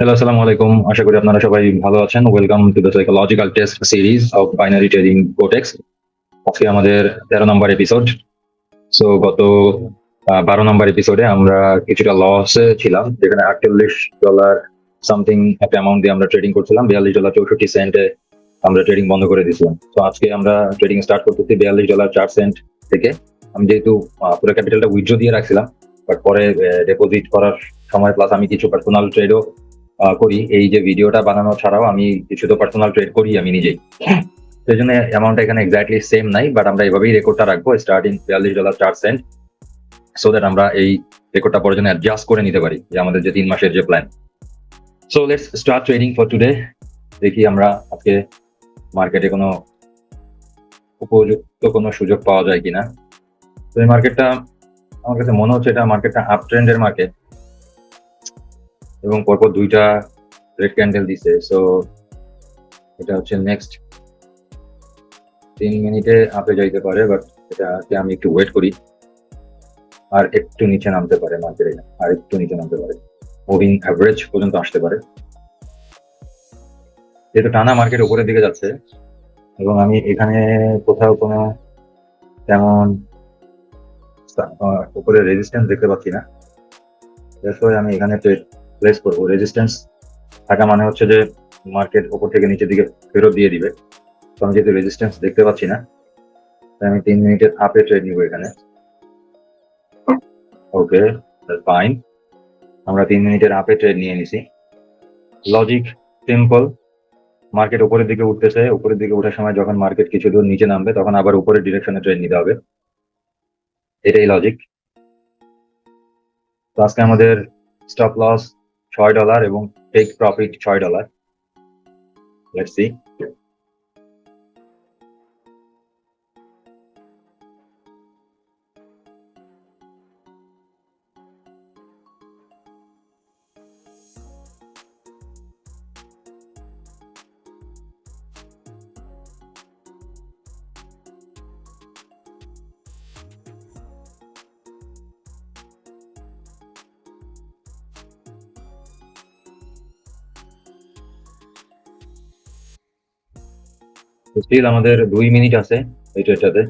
Hello, আসসালামু আলাইকুম। আশা করি আপনারা সবাই ভালো আছেন। Welcome to the psychological test series of binary trading Quotex. আজকে আমাদের 13 নম্বর এপিসোড। সো গত 12 নম্বর এপিসোডে আমরা কিছুটা লসে ছিলাম, যেখানে $48 সামথিং একটা অ্যামাউন্ট দিয়ে আমরা ট্রেডিং করছিলাম। $42.64 আমরা ট্রেডিং বন্ধ করে দিয়েছিলাম। তো আজকে আমরা ট্রেডিং স্টার্ট করতেছি $42.04 থেকে। আমি যেহেতু পুরো ক্যাপিটালটা উইথড্র দিয়ে রাখছিলাম, বাট পরে ডিপোজিট করার সময় প্লাস আমি কিছু পার্সোনাল ট্রেডও করি। এই যে ভিডিওটা বানানো ছাড়াও আমি কিছু তো পার্সোনাল ট্রেড করি আমি নিজেই। সেই জন্য অ্যামাউন্টটা এখানে এক্স্যাক্টলি সেম নাই, বাট আমরা এভাবেই রেকর্ডটা রাখবো স্টার্টিং $42.04, সো দ্যাট আমরা এই রেকর্ডটা পরে জন্য অ্যাডজাস্ট করে নিতে পারি যে আমাদের যে 3 মাসের যে plan. So let's start trading for today. দেখি আমরা আজকে মার্কেটে কোনো উপযুক্ত কোনো সুযোগ পাওয়া যায় কিনা। তো এই মার্কেটটা আমার কাছে মনে হচ্ছে এটা মার্কেটটা আপ ট্রেন্ডের মার্কেট, এবং পরপর দুইটা রেড ক্যান্ডেল দিছে। সো এটা হচ্ছে নেক্সট 3 মিনিটে আপে যাইতে পারে, বাট এটাকে আমি একটু ওয়েট করি। আর একটু নিচে নামতে পারে মার্কেট, আর একটু নিচে নামতে পারে, মুভিং অ্যাভারেজ পর্যন্ত আসতে পারে। যেহেতু টানা মার্কেট উপরের দিকে যাচ্ছে এবং আমি এখানে কোথাও কোনো তেমন উপরে রেজিস্ট্যান্স দেখতে পাচ্ছি না, আমি এখানে প্লেস করবো। রেজিস্ট্যান্স থাকা মানে হচ্ছে যে মার্কেট উপর থেকে নিচের দিকে ফেরত দিয়ে দিবে। তো আমি যেহেতু রেজিস্ট্যান্স দেখতে পাচ্ছি না, তাই আমি 3 মিনিটের আপে ট্রেড নিবো এখানে। ওকে, ফাইন। আমরা 3 মিনিটের আপে ট্রেড নিয়ে নিছি। লজিক সিম্পল, মার্কেট উপরের দিকে উঠতেছে, উপরের দিকে ওঠার সময় যখন মার্কেট কিছু দূর নিচে নামবে তখন আবার উপরের ডিরেকশনে ট্রেড নিতে হবে, এটাই লজিক। তো আজকে আমাদের স্টপ লস $6 এবং take profit $6। Let's see. Still আমাদের 2 মিনিট আছে এই ট্রেডটাতে।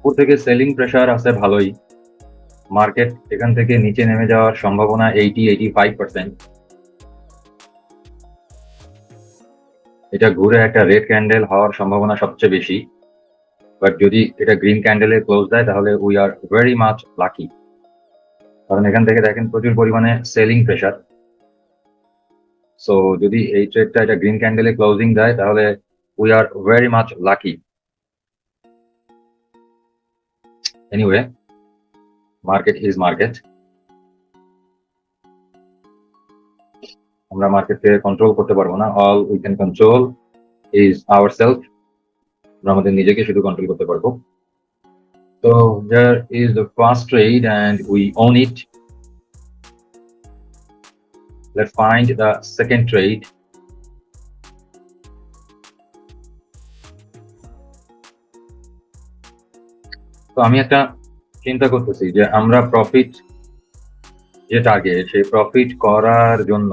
উপর থেকে সেলিং প্রেসার আছে ভালোই, মার্কেট এখান থেকে নিচে নেমে যাওয়ার সম্ভাবনা 85%। এটা ঘুরে একটা রেড ক্যান্ডেল হওয়ার সম্ভাবনা সবচেয়ে বেশি, বাট যদি এটা গ্রিন ক্যান্ডেলে ক্লোজ দেয় তাহলে we are very much lucky, কারণ এখান থেকে দেখেন প্রচুর পরিমাণে সেলিং প্রেসার। সো যদি এই ট্রেডটা এটা গ্রিন ক্যান্ডেলে ক্লোজিং দেয় তাহলে we are very much lucky. Anyway, market is market. আমরা মার্কেটকে কন্ট্রোল করতে পারবো না, all we can control is our self. আমরা আমাদের নিজেকে শুধু কন্ট্রোল করতে পারবো। তো there is the first trade and we own it. Let's find the second trade. তো আমি একটা চিন্তা করতেছি যে আমরা প্রফিট যে টার্গেট, সেই প্রফিট করার জন্য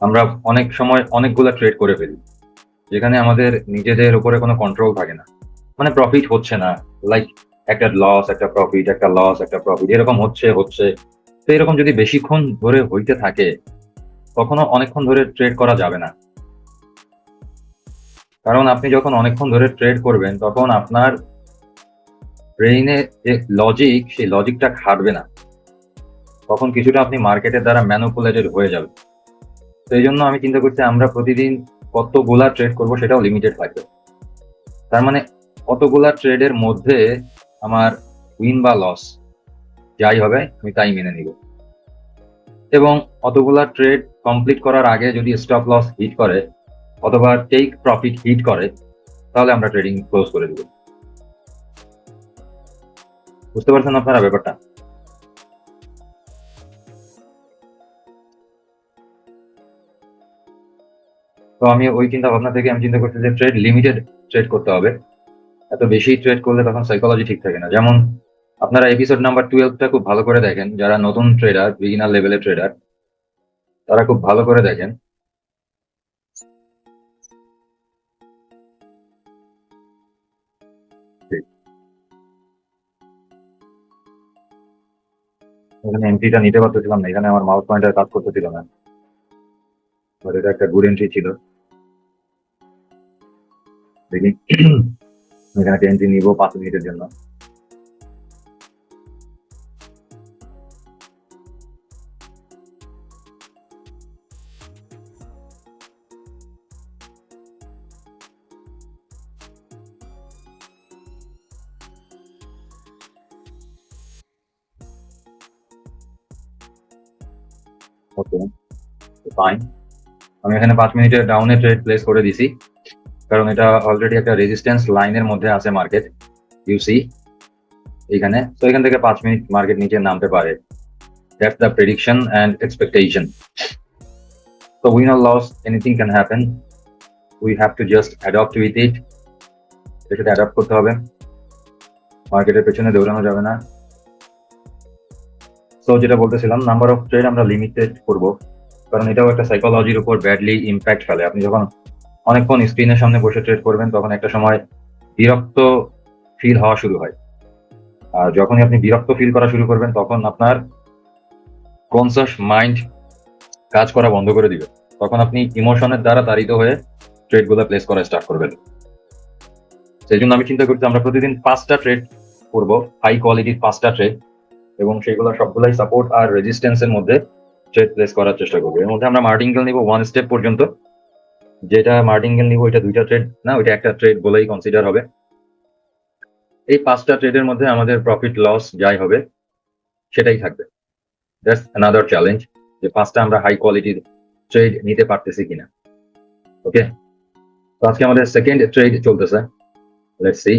আমরা অনেক সময় অনেকগুলা ট্রেড করে ফেলি, যেখানে আমাদের নিজেদের উপরে কোনো কন্ট্রোল থাকে না। মানে প্রফিট হচ্ছে না, লাইক একটা লস একটা প্রফিট, একটা লস একটা প্রফিট, এরকম হচ্ছে হচ্ছে। তো এরকম যদি বেশিক্ষণ ধরে হইতে থাকে তখনও অনেকক্ষণ ধরে ট্রেড করা যাবে না, কারণ আপনি যখন অনেকক্ষণ ধরে ট্রেড করবেন তখন আপনার ব্রেইনে যে লজিক, সেই লজিকটা খাটবে না, তখন কিছুটা আপনি মার্কেটের দ্বারা ম্যানুপুলেটেড হয়ে যাবে। তো এই জন্য আমি চিন্তা করছি আমরা প্রতিদিন কতগুলা ট্রেড করব সেটাও লিমিটেড থাকবে। তার মানে কতগুলা ট্রেডের মধ্যে আমার উইন বা লস যাই হবে আমি তাই মেনে নিব, এবং অতগুলা ট্রেড কমপ্লিট করার আগে যদি স্টপ লস হিট করে অথবা টেক প্রফিট হিট করে তাহলে আমরা ট্রেডিং ক্লোজ করে দিব। বুঝতে পারছেন আপনারা ব্যাপারটা? তো আমি ওই চিন্তা ভাবনা থেকে আমি চিন্তা করছি যে ট্রেড লিমিটেড ট্রেড করতে হবে। এত বেশি ট্রেড করলে তখন সাইকোলজি ঠিক থাকে না। যেমন আপনারা এপিসোড নাম্বার 12টা খুব ভালো করে দেখেন, যারা নতুন ট্রেডার, বিগিনার লেভেলের ট্রেডার, তারা খুব ভালো করে দেখেন। এখানে এন্ট্রিটা নিতে পারতেছিলাম না, এখানে আমার মাউস পয়েন্টার কাজ করতেছিল না, বাট এটা একটা গুড এন্ট্রি ছিল। দেখি এখানে একটা এন্ট্রি নিবো 5 মিনিটের জন্য। ওকে, ফাইন। আমি এখানে 5 মিনিটের ডাউনে ট্রেড প্লেস করে দিছি, কারণ এটা অলরেডি একটা রেজিস্ট্যান্স লাইনের মধ্যে আছে মার্কেট, ইউসি এখানে। তো এখান থেকে 5 মিনিট মার্কেট নিচে নামতে পারে, that's the prediction and expectation. তো win or loss anything can happen, we have to just adapt with it. এর সাথে অ্যাডপ্ট করতে হবে, মার্কেটের পেছনে দৌড়ানো যাবে না। তো যেটা বলতেছিলাম, নাম্বার অফ ট্রেড আমরা লিমিটেড করব, কারণ এটাও একটা সাইকোলজির উপর ব্যাডলি ইম্প্যাক্ট ফেলে। আপনি যখন অনেকক্ষণ স্ক্রিনের সামনে বসে ট্রেড করবেন তখন একটা সময় বিরক্ত ফিল হওয়া শুরু হয়। আর যখনই আপনি বিরক্ত ফিল করা শুরু করবেন তখন আপনার কনসাস মাইন্ড কাজ করা বন্ধ করে দিবে, তখন আপনি ইমোশনের দ্বারা তাড়িত হয়ে ট্রেডগুলো প্লেস করা স্টার্ট করবেন। সেই জন্য আমি চিন্তা করছি আমরা প্রতিদিন 5টা ট্রেড করব, হাই কোয়ালিটির 5টা ট্রেড, এবং সেগুলো সবগুলাই সাপোর্ট আর রেজিস্ট্যান্সের মধ্যে ট্রেড প্লেস করার চেষ্টা করবো। এর মধ্যে আমরা মার্টিঙ্গেল নিব 1 স্টেপ পর্যন্ত। যেটা মার্টিঙ্গেল নিব ওইটা 2টা ট্রেড না, ওইটা একটা ট্রেড বলেই কনসিডার হবে। এই 5টা ট্রেডের মধ্যে আমাদের প্রফিট লস যাই হবে সেটাই থাকবে। দ্যাটস অ্যানাদার চ্যালেঞ্জ, যে 5টা আমরা হাই কোয়ালিটির ট্রেড নিতে পারতেছি কিনা। ওকে, তো আজকে আমাদের সেকেন্ড ট্রেড চলতেছে, লেটস সি।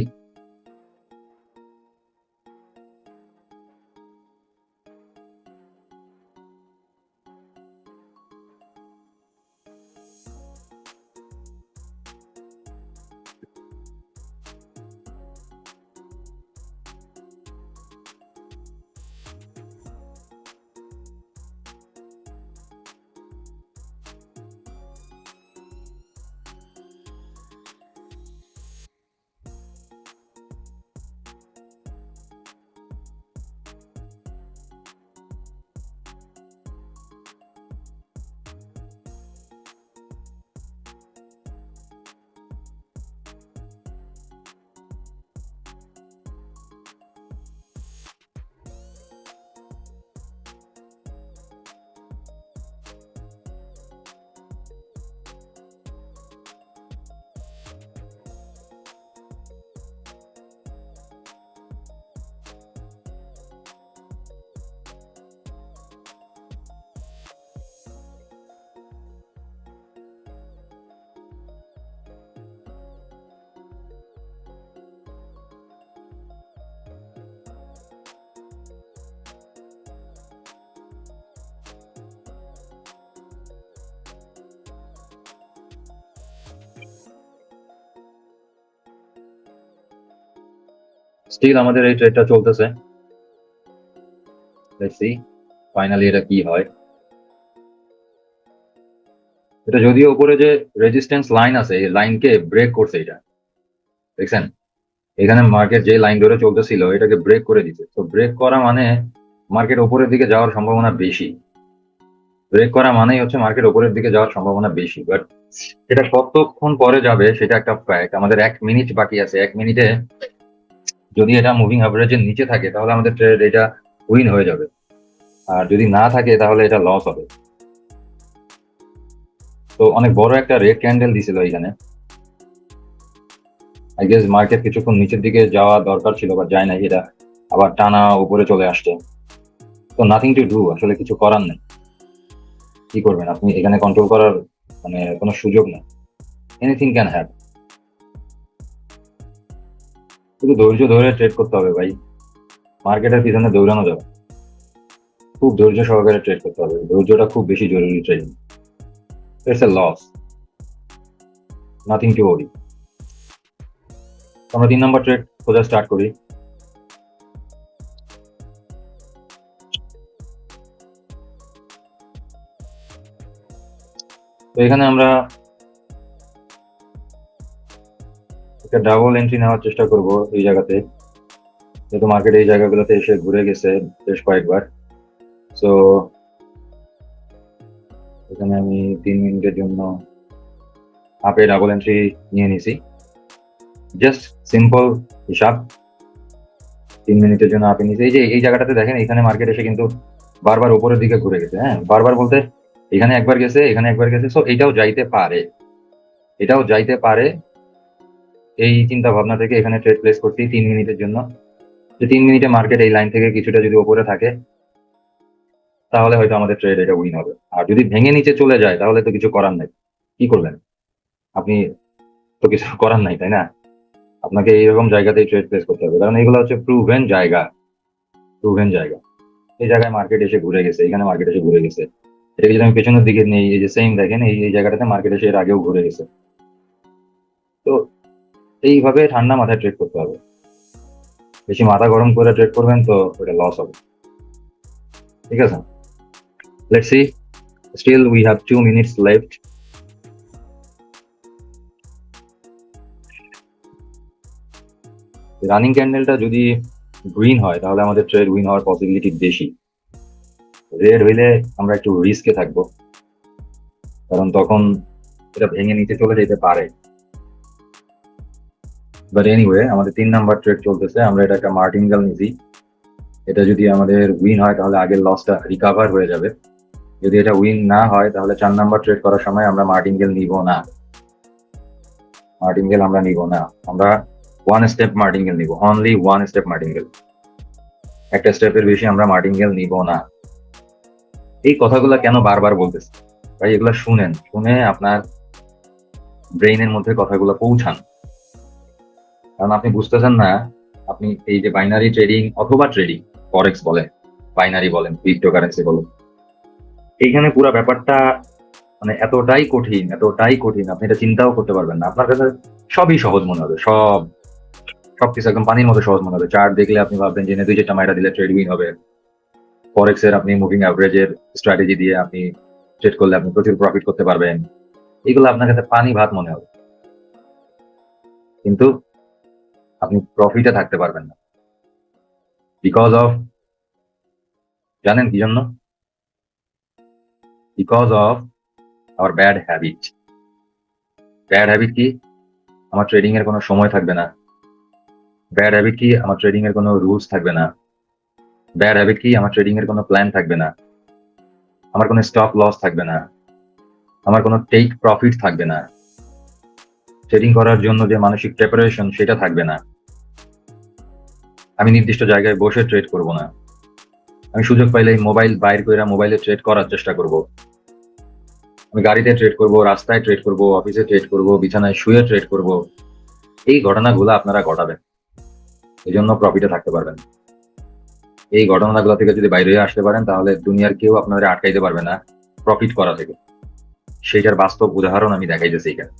স্টিল আমাদের এই ট্রেডটা চলতেছে, লেটস সি ফাইনালি এটা কি হয়। এটা যদিও উপরে যে রেজিস্ট্যান্স লাইন আছে এই লাইনকে ব্রেক করছে, এটা দেখছেন, এখানে মার্কেট যে লাইন ধরে চলতেছিল এটাকে ব্রেক করে দিচ্ছে। তো ব্রেক করা মানে মার্কেট উপরের দিকে যাওয়ার সম্ভাবনা বেশি, ব্রেক করা মানেই হচ্ছে মার্কেট উপরের দিকে যাওয়ার সম্ভাবনা বেশি। বাট এটা কতক্ষণ পরে যাবে সেটা একটা ফ্যাক্ট। আমাদের 1 মিনিট বাকি আছে, 1 মিনিটে যদি এটা মুভিং অ্যাভারেজের নিচে থাকে তাহলে আমাদের ট্রেড এটা উইন হয়ে যাবে, আর যদি না থাকে তাহলে এটা লস হবে। তো অনেক বড় একটা রেড ক্যান্ডেল দিছিল এখানে। আই গেস মার্কেট কিছুক্ষণ নিচের দিকে যাওয়া দরকার ছিল, বা যায় না, এটা আবার টানা উপরে চলে আসছে। তো নাথিং টু ডু, আসলে কিছু করার নেই। কি করবেন আপনি, এখানে কন্ট্রোল করার মানে কোনো সুযোগ নেই। Anything can happen. শুধু ধৈর্য ধরে ট্রেড করতে হবে ভাই। মার্কেটের পিছনে দৌড়ানো যাবে, খুব ধৈর্য সহকারে ট্রেড করতে হবে। ধৈর্যটা খুব বেশি জরুরি trading. It's a loss, nothing to worry. আমরা 3 নম্বর ট্রেড খোঁজা স্টার্ট করি। তো এখানে আমরা একটা ডাবল এন্ট্রি নেওয়ার চেষ্টা করব এই জায়গাতে, যেহেতু মার্কেট এই জায়গাগুলোতে এসে ঘুরে গেছে বেশ কয়েকবার। সো এখানে আমি 3 মিনিটের জন্য আপে ডাবল এন্ট্রি নিয়ে নিছি। জাস্ট সিম্পল হিসাব, 3 মিনিটের জন্য আপে নিছি। এই যে এই জায়গাটাতে দেখেন, এখানে মার্কেট এসে কিন্তু বারবার উপরের দিকে ঘুরে গেছে। হ্যাঁ, বারবার বলতে এখানে একবার গেছে, এখানে একবার গেছে। সো এটাও যাইতে পারে, এটাও যাইতে পারে। এই চিন্তা ভাবনা থেকে এখানে ট্রেড প্লেস করছি 3 মিনিটের জন্য। যে 3 মিনিটে মার্কেট এই লাইন থেকে কিছুটা যদি উপরে থাকে, তাহলে হয়তো আমাদের ট্রেড এটা উইন হবে। আর যদি ভেঙে নিচে চলে যায়, তাহলে তো কিছু করার নাই। কি করবেন আপনি? তো কিছু করার নাই, তাই না? আপনাকে এইরকম জায়গাতেই ট্রেড প্লেস করতে হবে, কারণ এগুলো হচ্ছে প্রুভেন জায়গা, প্রুভেন জায়গা। এই জায়গায় মার্কেট এসে ঘুরে গেছে, এখানে মার্কেট এসে ঘুরে গেছে। এটাকে যদি আমি পেছনের দিকে নেই, এই যে সেম দেখেন, এই জায়গাটাতে মার্কেট এসে এর আগেও ঘুরে গেছে। তো এইভাবে ঠান্ডা মাথায় ট্রেড করতে হবে। বেশি মাথা গরম করে ট্রেড করবেন তো ওটা লস হবে। ঠিক আছে, let's see. Still we have 2 minutes left. Running ক্যান্ডেলটা যদি গ্রিন হয়, তাহলে আমাদের ট্রেড উইন হওয়ার পসিবিলিটি বেশি। রেড হইলে আমরা একটু রিস্কে থাকবো, কারণ তখন এটা ভেঙে নিচে চলে যেতে পারে। বাট এনিওয়ে, আমাদের 3 নাম্বার ট্রেড চলতেছে, আমরা এটা একটা মার্টিনগেল নিছি। এটা যদি আমাদের উইন হয়, তাহলে আগের লসটা রিকাভার হয়ে যাবে। যদি এটা উইন না হয়, তাহলে 4 নাম্বার ট্রেড করার সময় আমরা মার্টিনগেল নিব না। মার্টিনগেল আমরা নিব না। আমরা ওয়ান স্টেপ মার্টিনগেল নিব, অনলি ওয়ান স্টেপ মার্টিনগেল। একটা স্টেপের বেশি আমরা মার্টিনগেল নিব না। এই কথাগুলো কেন বারবার বলতেছি ভাই? এগুলো শুনেন, শুনে আপনার ব্রেইনের মধ্যে কথাগুলো পৌঁছান। কারণ আপনি বুঝতেছেন না, আপনি এই যে বাইনারি ট্রেডিং অথবা ট্রেডিং, ফরেক্স বলেন, বাইনারি বলেন, ক্রিপ্টোকারেন্সি বলেন, এইখানে পুরো ব্যাপারটা মানে এতটাই কঠিন, এতটাই কঠিন, আপনি এটা চিন্তাও করতে পারবেন না। আপনার কাছে সবই সহজ মনে হবে, সবকিছু একদম পানির মতো সহজ মনে হবে। চার্ট দেখলে আপনি ভাববেন যে 2-4টা মাইরা দিলে ট্রেড উইন হবে। ফরেক্স এর আপনি মুভিং অ্যাভারেজের স্ট্র্যাটেজি দিয়ে আপনি ট্রেড করলে আপনি প্রচুর প্রফিট করতে পারবেন। এগুলো আপনার কাছে পানি ভাত মনে হবে, কিন্তু আপনি প্রফিটে থাকতে পারবেন না। বিকজ অফ, জানেন কি জন্য? Because of our bad habit. Bad habit কি? আমার ট্রেডিং এর কোনো সময় থাকবে না। ব্যাড হ্যাবিট কি? আমার ট্রেডিং এর কোনো রুলস থাকবে না। ব্যাড হ্যাবিট কি? আমার ট্রেডিং এর কোনো প্ল্যান থাকবে না। আমার কোনো স্টপ লস থাকবে না। আমার কোনো টেক প্রফিট থাকবে না। ট্রেডিং করার জন্য যে মানসিক প্রিপারেশন, সেটা থাকবে না। আমি নির্দিষ্ট জায়গায় বসে ট্রেড করব না। আমি সুযোগ পাইলেই মোবাইল বাইর করে মোবাইলে ট্রেড করার চেষ্টা করব। আমি গাড়িতে ট্রেড করব, রাস্তায় ট্রেড করব, অফিসে ট্রেড করব, বিছানায় শুয়ে ট্রেড করব। এই ঘটনাগুলো আপনারা ঘটাবেন, এই জন্য প্রফিটে থাকতে পারবেন। এই ঘটনাগুলো থেকে যদি বাইরে হয়ে আসতে পারেন, তাহলে দুনিয়ার কেউ আপনাদের আটকাইতে পারবে না প্রফিট করা থেকে। সেইটার বাস্তব উদাহরণ আমি দেখাইতেছি এখানে।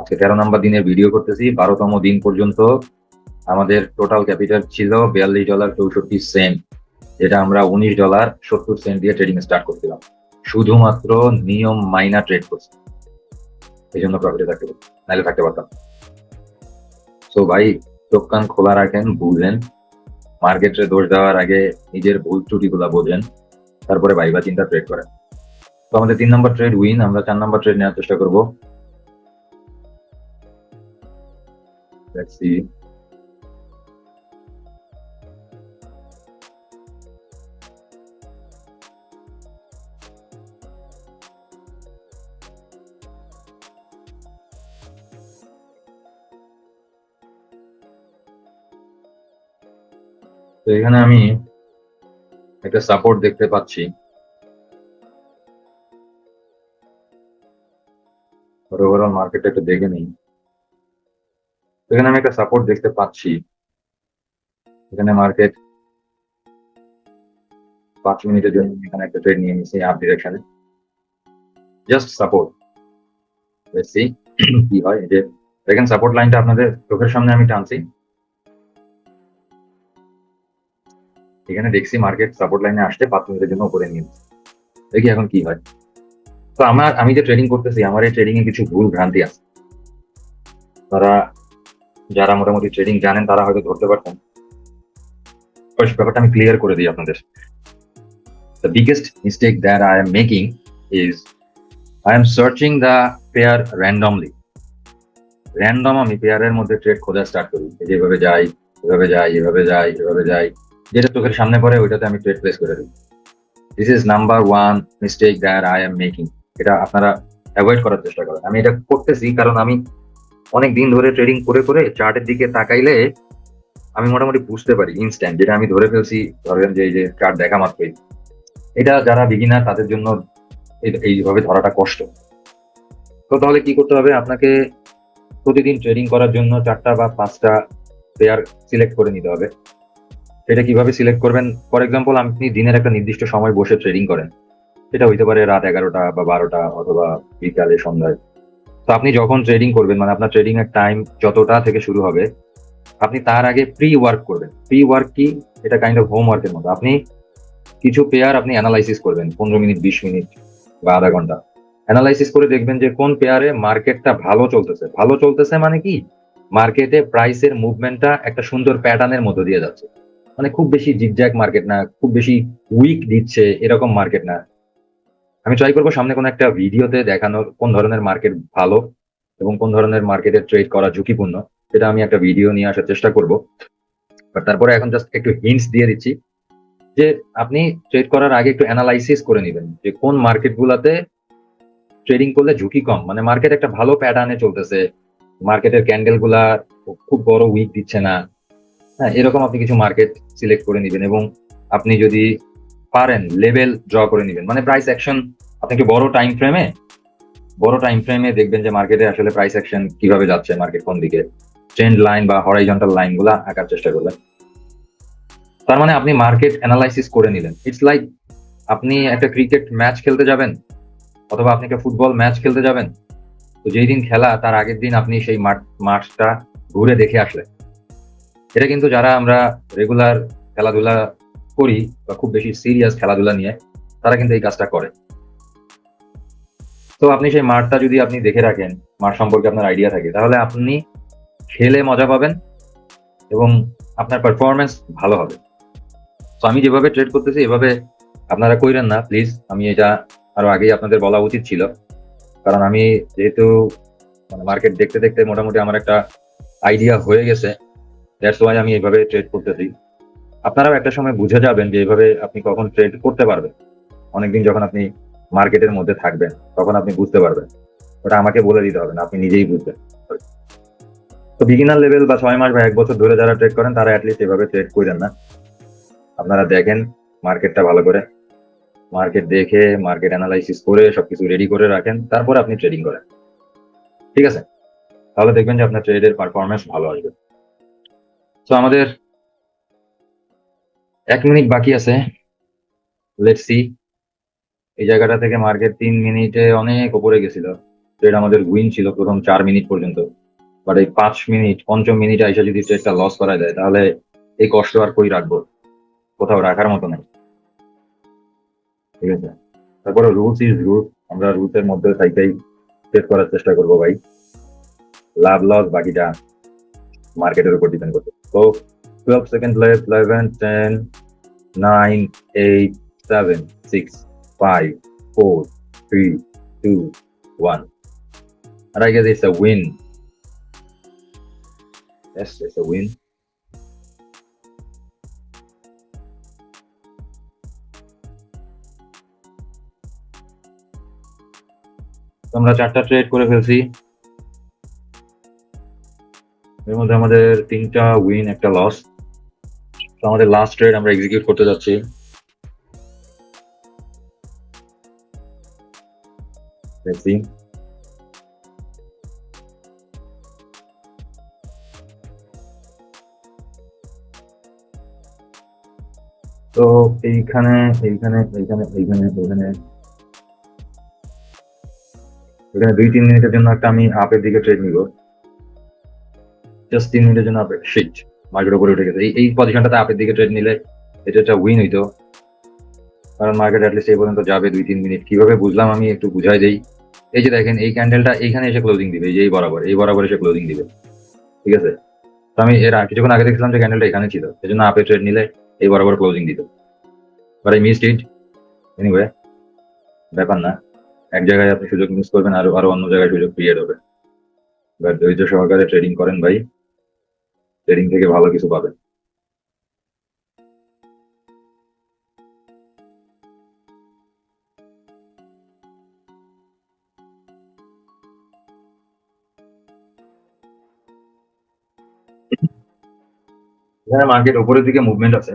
আজকে 13 নম্বর দিনে ভিডিও করতেছি। 12তম দিন পর্যন্ত আমাদের টোটাল ক্যাপিটাল ছিল $42.64, যেটা আমরা $19.70 দিয়ে ট্রেডিং স্টার্ট করছিলাম। শুধুমাত্র নিয়ম মাইনা ট্রেড করছি, এই জন্য প্রফিটে থাকতে পারি, নাহলে থাকতে পারতাম। তো ভাই, চোখ কান খোলা রাখেন, বুঝেন। মার্কেটে দোষ দেওয়ার আগে নিজের ভুল ত্রুটিগুলা বোঝেন, তারপরে ভাইবা চিন্তা ট্রেড করেন। তো আমাদের 3 নম্বর ট্রেড উইন, আমরা 4 নম্বর ট্রেড নেওয়ার চেষ্টা করবো। Let's see. তো এখানে আমি একটা সাপোর্ট দেখতে পাচ্ছি। ওভারঅল মার্কেটটা একটু দেখে নিই। এখানে আমি একটা সাপোর্ট দেখতে পাচ্ছি। এখানে মার্কেট 5 মিনিটের জন্য এখানে একটা ট্রেড নিয়ে নিয়েছি আপ ডিরেকশনে, জাস্ট সাপোর্ট। সি কি হয়। এই যে দেখেন সাপোর্ট লাইনটা আপনাদের চোখের সামনে আমি টানছি। এখানে দেখছি মার্কেট সাপোর্ট লাইনে আসতে 5 মিনিটের জন্য উপরে নিয়ে নিচ্ছে। দেখি এখন কি হয়। তো আমি যে ট্রেডিং করতেছি, আমার এই ট্রেডিং এ কিছু ভুল ভ্রান্তি আছে। তারা যারা মোটামুটি ট্রেডিং জানেন তারা হয়তো ধরতে পারতেন। ফার্স্ট ব্যাপারটা আমি ক্লিয়ার করে দিই আপনাদের। The biggest mistake that I am making is I am searching the pair randomly. আমি পেয়ারের মধ্যে ট্রেড খোঁজা স্টার্ট করি। যেভাবে যাই, এভাবে যাই, এভাবে যাই, এভাবে যাই, যেটা চোখের সামনে পড়ে ওইটাতে আমি ট্রেড প্লেস করে দিই। This is number one mistake that I am making. এটা আপনারা অ্যাভয়েড করার চেষ্টা করেন। আমি এটা করতেছি কারণ আমি অনেক দিন ধরে ট্রেডিং করে করে চার্টের দিকে তাকাইলে আমি মোটামুটি বুঝতে পারি ইনস্ট্যান্ট, যেটা আমি ধরে ফেলছি। ধরেন যে এই যে চার্ট দেখা মাত্রই, এটা যারা বিগিনার তাদের জন্য এইভাবে ধরাটা কষ্ট। তো তাহলে কি করতে হবে? আপনাকে প্রতিদিন ট্রেডিং করার জন্য 4টা বা 5টা পেয়ার সিলেক্ট করে নিতে হবে। সেটা কিভাবে সিলেক্ট করবেন? ফর এক্সাম্পল, আপনি দিনের একটা নির্দিষ্ট সময় বসে ট্রেডিং করেন। সেটা হইতে পারে রাত 11টা বা 12টা অথবা বিকালে সন্ধ্যায়। তো আপনি যখন ট্রেডিং করবেন, মানে আপনার ট্রেডিং এর টাইম যতটা থেকে শুরু হবে, আপনি তার আগে প্রি ওয়ার্ক করবেন। প্রি ওয়ার্ক কি? এটা কাইন্ড অফ হোমওয়ার্কের মতো। আপনি কিছু পেয়ার আপনি অ্যানালাইসিস করবেন 15 মিনিট, 20 মিনিট বা আধা ঘন্টা। অ্যানালাইসিস করে দেখবেন যে কোন পেয়ারে মার্কেটটা ভালো চলতেছে। ভালো চলতেছে মানে কি? মার্কেটে প্রাইসের মুভমেন্টটা একটা সুন্দর প্যাটার্নের মধ্য দিয়ে যাচ্ছে। মানে খুব বেশি জিগজ্যাগ মার্কেট না, খুব বেশি উইক দিচ্ছে এরকম মার্কেট না। আমি ট্রাই করবো সামনে কোনো একটা ভিডিওতে দেখানোর কোন ধরনের মার্কেট ভালো এবং কোন ধরনের মার্কেটে ট্রেড করা ঝুঁকিপূর্ণ, সেটা আমি একটা ভিডিও নিয়ে আসার চেষ্টা করব। বাট তারপরে এখন জাস্ট একটু হিন্টস দিয়ে দিচ্ছি যে আপনি ট্রেড করার আগে একটু অ্যানালাইসিস করে নিবেন যে কোন মার্কেট গুলাতে ট্রেডিং করলে ঝুঁকি কম। মানে মার্কেট একটা ভালো প্যাটার্নে চলতেছে, মার্কেটের ক্যান্ডেল গুলা খুব বড় উইক দিচ্ছে না। হ্যাঁ, এরকম আপনি কিছু মার্কেট সিলেক্ট করে নিবেন এবং আপনি যদি পারেন লেভেল ড্র করে নিবেন। মানে প্রাইস অ্যাকশন আপনাকে বড় টাইম ফ্রেমে দেখবেন যে মার্কেটে আসলে প্রাইস অ্যাকশন কিভাবে যাচ্ছে, মার্কেট কোন দিকে, ট্রেন্ড লাইন বা হরাইজন্টাল লাইন গুলা আঁকার চেষ্টা করবেন। তার মানে আপনি মার্কেট অ্যানালাইসিস করে নিলেন। ইটস লাইক আপনি একটা ক্রিকেট ম্যাচ খেলতে যাবেন অথবা আপনি একটা ফুটবল ম্যাচ খেলতে যাবেন। তো যেই দিন খেলা তার আগের দিন আপনি সেই মাঠটা ঘুরে দেখে আসলেন। এটা কিন্তু যারা আমরা রেগুলার খেলাধুলা করি বা খুব বেশি সিরিয়াস খেলাধুলা নিয়ে, তারা কিন্তু এই কাজটা করে। তো আপনি সেই মাঠটা যদি আপনি দেখে রাখেন, মাঠ সম্পর্কে আপনার আইডিয়া থাকে, তাহলে আপনি খেলে মজা পাবেন এবং আপনার পারফরমেন্স ভালো হবে। তো আমি যেভাবে ট্রেড করতেছি এভাবে আপনারা কইরেন না প্লিজ। আমি এটা আরো আগেই আপনাদের বলা উচিত ছিল, কারণ আমি যেহেতু মানে মার্কেট দেখতে দেখতে মোটামুটি আমার একটা আইডিয়া হয়ে গেছে। দ্যাটস ওয়াই আমি এইভাবে ট্রেড করতেছি। আপনারাও একটা সময় বুঝে যাবেন যে এইভাবে আপনি কখন ট্রেড করতে পারবেন। অনেকদিন যখন আপনি মার্কেটের মধ্যে থাকবেন তখন আপনি বুঝতে পারবেন। ওটা আমাকে বলে দিতে হবে না, আপনি নিজেই বুঝবেন। তো বিগিনার লেভেল বা 6 মাস বা 1 বছর ধরে যারা ট্রেড করেন তারা অ্যাটলিস্ট এভাবে ট্রেড করেন না। আপনারা দেখেন মার্কেটটা ভালো করে, মার্কেট দেখে মার্কেট অ্যানালাইসিস করে সবকিছু রেডি করে রাখেন, তারপরে আপনি ট্রেডিং করেন। ঠিক আছে? তাহলে দেখবেন যে আপনার ট্রেডের পারফরমেন্স ভালো আসবে। তো আমাদের 1 মিনিট বাকি আছে। Let's C. এই জায়গাটা থেকে মার্কেট 3 মিনিটে অনেক উপরে গেছিল। ট্রেড আমাদের উইন ছিল প্রথম 4 মিনিট পর্যন্ত। বাট এই 5 মিনিট, পঞ্চম মিনিটে আইসা যদি ট্রেডটা লস করা যায় তাহলে এই কষ্ট আর কই রাখবো? কোথাও রাখার মতো নেই। ঠিক আছে? তারপরে রুলস ইজ রুলস, আমরা রুলস এর মধ্যে থাইকাই ট্রেড করার চেষ্টা করবো ভাই। লাভ লস বাকিটা মার্কেটের উপর ডিপেন্ড করছে। তো 12 second left, 11, 10, 9, 8, 7, 6, 5, 4, 3, 2, 1. And I guess it's a win. Yes, it's a win. তো আমরা 4টা ট্রেড করে ফেলছি। এর মধ্যে আমাদের 3টা উইন, একটা লস। তো আমাদের লাস্ট ট্রেড আমরা এক্সিকিউট করতে যাচ্ছি। Let's see. তো এইখানে এইখানে এইখানে এইখানে এইখানে এখানে 2-3 মিনিটের জন্য একটা আমি আপের দিকে ট্রেড নিব, জাস্ট 3 মিনিটের জন্য আপের শিট মার্কেট উপরে উঠে গেছে। এই পজিশনটাতে আপের দিকে ট্রেড নিলে এটা একটা উইন হইতো, কারণ মার্কেট অ্যাটলিস্ট এই পর্যন্ত যাবে 2-3 মিনিট। কিভাবে বুঝলাম আমি একটু বুঝাই দেই। এই যে দেখেন এই ক্যান্ডেলটা এইখানে এসে ক্লোজিং দিবে, এই যে এই বরাবর এসে ক্লোজিং দিবে, ঠিক আছে। তো আমি এর কিছুক্ষণ আগে দেখছিলাম যে ক্যান্ডেলটা এখানে ছিল, এই জন্য আপে ট্রেড নিলে এই বরাবর ক্লোজিং দিত, but I missed it. Anyway, ব্যাপার না, এক জায়গায় আপনি সুযোগ মিস করবেন আর আরো অন্য জায়গায় সুযোগ ক্রিয়েট হবে। এবার ধৈর্য সহকারে ট্রেডিং করেন ভাই, ট্রেডিং থেকে ভালো কিছু পাবেন। এখানে মার্কেট উপরের দিকে মুভমেন্ট আছে,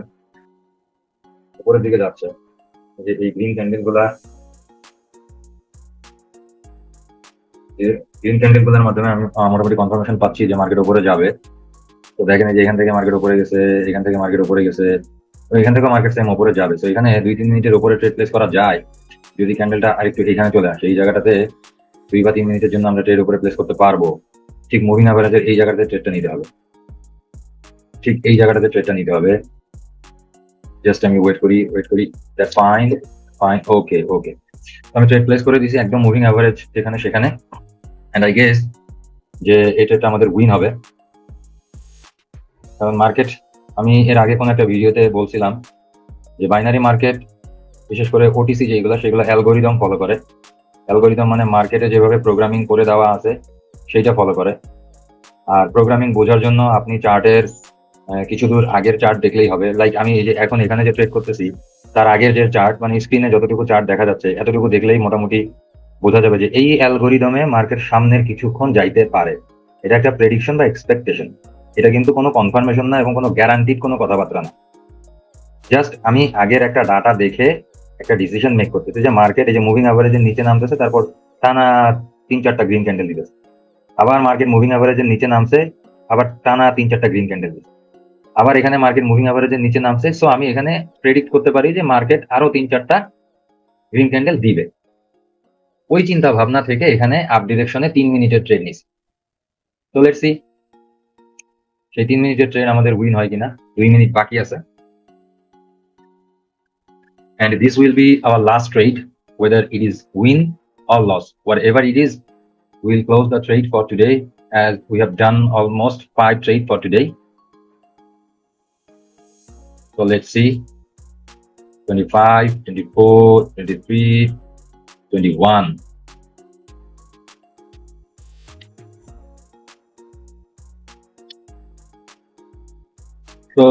উপরের দিকে যাচ্ছে। যে এই গ্রিন ক্যান্ডেল গুলা, গ্রিন ক্যান্ডেল গুলোর মাধ্যমে আমি মোটামুটি কনফার্মেশন পাচ্ছি যে মার্কেট উপরে যাবে। তো দেখেন এই যে এখান থেকে মার্কেট উপরে গেছে, এখান থেকে মার্কেট উপরে গেছে, তো এখান থেকে মার্কেট সেম উপরে যাবে। তো এখানে 2-3 মিনিটের উপরে ট্রেড প্লেস করা যায় যদি ক্যান্ডেলটা আরেকটু এখানে চলে আসে। এই জায়গাটাতে 2 বা 3 মিনিটের জন্য আমরা ট্রেড উপরে প্লেস করতে পারবো। ঠিক মুভিং অ্যাভারেজের এই জায়গাটাতে ট্রেডটা নিতে হবে, ঠিক এই জায়গাটাতে ট্রেডটা নিতে হবে। জাস্ট আমি ওয়েট করি। দ্যাটস ফাইন, ফাইন, ওকে ওকে। আমি ট্রেড প্লেস করে দিয়েছি একদম মুভিং অ্যাভারেজ যেখানে সেখানে, এন্ড আই গেস যে এটা আমাদের উইন হবে। কারণ মার্কেট, আমি এর আগে কোনো একটা ভিডিওতে বলছিলাম যে বাইনারি মার্কেট, বিশেষ করে ওটিসি যেগুলো, সেগুলো অ্যালগোরিদম ফলো করে। অ্যালগোরিদম মানে মার্কেটে যেভাবে প্রোগ্রামিং করে দেওয়া আছে সেইটা ফলো করে। আর প্রোগ্রামিং বোঝার জন্য আপনি চার্টের কিছু দূর আগের চার্ট দেখলেই হবে। লাইক আমি এই যে এখন এখানে যে ট্রেড করতেছি তার আগের যে চার্ট, মানে স্ক্রিনে যতটুকু চার্ট দেখা যাচ্ছে এতটুকু দেখলেই মোটামুটি বোঝা যাবে যে এই অ্যালগোরিদমে মার্কেট সামনের কিছুক্ষণ যাইতে পারে। এটা একটা প্রেডিকশন বা এক্সপেকটেশন, এটা কিন্তু কোনো কনফার্মেশন না এবং কোনো গ্যারান্টিড কোনো কথাবার্তা না। জাস্ট আমি আগের একটা ডাটা দেখে একটা ডিসিশন মেক করতেছি যে মার্কেট এই যে মুভিং অ্যাভারেজের নিচে নামতেছে, তারপর টানা 3-4টা গ্রিন ক্যান্ডেল দিতেছে, আবার মার্কেট মুভিং অ্যাভারেজের নিচে নামছে, আবার টানা 3-4টা গ্রিন ক্যান্ডেল দিচ্ছে, আবার এখানে মার্কেট মুভিং অ্যাভারেজের নিচে নামছে। সো আমি এখানে প্রেডিক্ট করতে পারি যে মার্কেট আরো 3-4টা গ্রিন ক্যান্ডেল দিবে। ওই চিন্তা ভাবনা থেকে এখানে আপ ডিরেকশনে 3 মিনিটের ট্রেড নিছি। তো লেটস সি সেই 3 মিনিটের ট্রেড আমাদের উইন হয় কিনা। 2 মিনিট বাকি আছে, and this will be our last trade, whether it is win or loss, whatever it is. We'll close the trade for today, as we have done almost 5 trades for today. So let's see, 25, 24, 23, 21. So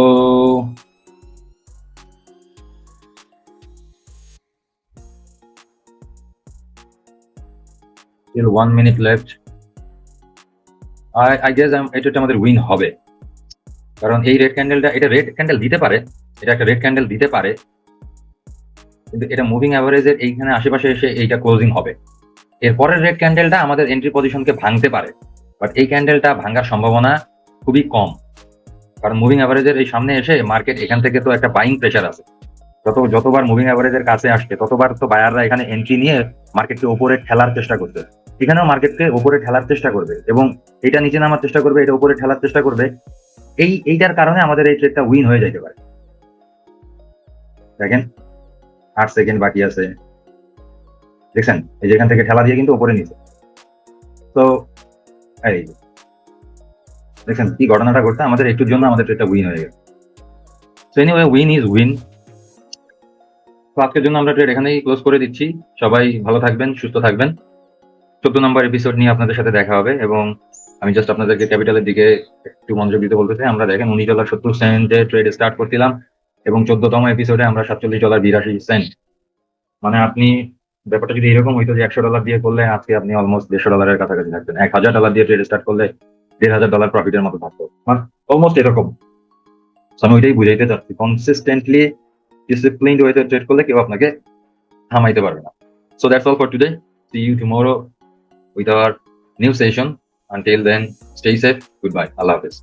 still 1 minute left. I guess এটা আমাদের win হবে, কারণ এই red ক্যান্ডেলটা, এটা red candle দিতে পারে, এটা একটা রেড ক্যান্ডেল দিতে পারে, কিন্তু এটা মুভিং অ্যাভারেজের এইখানে আশেপাশে এসে এইটা ক্লোজিং হবে। এরপরের রেড ক্যান্ডেলটা আমাদের এন্ট্রি পজিশনকে ভাঙতে পারে, বাট এই ক্যান্ডেলটা ভাঙার সম্ভাবনা খুবই কম, কারণ মুভিং অ্যাভারেজের এই সামনে এসে মার্কেট এখান থেকে তো একটা বাইং প্রেশার আছে। যতবার মুভিং অ্যাভারেজের কাছে আসছে ততবার তো বায়াররা এখানে এন্ট্রি নিয়ে মার্কেটকে উপরে ঠেলার চেষ্টা করছে। এখানেও মার্কেটকে উপরে ঠেলার চেষ্টা করবে এবং এটা নিচে নামার চেষ্টা করবে, এটা উপরে ঠেলার চেষ্টা করবে। এইটার কারণে আমাদের এই ট্রেডটা উইন হয়ে যেতে পারে। দেখেন 8 সেকেন্ড বাকি আছে, দেখছেন এই যে এখান থেকে ঠেলা দিয়ে কিন্তু উপরে নিচে। তো এই দেখছেন কি ঘটনাটা ঘটছে, আমাদের একটুর জন্য আমাদের ট্রেডটা উইন হয়ে গেছে। So anyway, win is win. তো আজকের জন্য আমরা ট্রেড এখানেই ক্লোজ করে দিচ্ছি। সবাই ভালো থাকবেন, সুস্থ থাকবেন। 14 নম্বর এপিসোড নিয়ে আপনাদের সাথে দেখা হবে, এবং আমি জাস্ট আপনাদেরকে ক্যাপিটালের দিকে একটু মনোযোগ দিতে বলতে চাই। আমরা দেখেন $19.70 ট্রেড স্টার্ট করছিলাম, এবং 14তম এপিসোডে আমরা $47.82। মানে আপনি ব্যাপারটা যদি এরকম হইতো যে $100 দিয়ে করলে আজকে আপনি অলমোস্ট $150 কাছাকাছি থাকতেন। $1000 দিয়ে ট্রেড স্টার্ট করলে $1500 প্রফিটের মতো থাকতো, মানে অলমোস্ট এরকম। So আমি ওইটাই বুঝাইতে চাচ্ছি, কনসিস্টেন্টলি ডিসিপ্লিনড ওয়েতে ট্রেড করলে কেউ আপনাকে থামাইতে পারবে না। So that's all for today, see you tomorrow with our new session. Until then, stay safe. Goodbye. Allah Hafiz.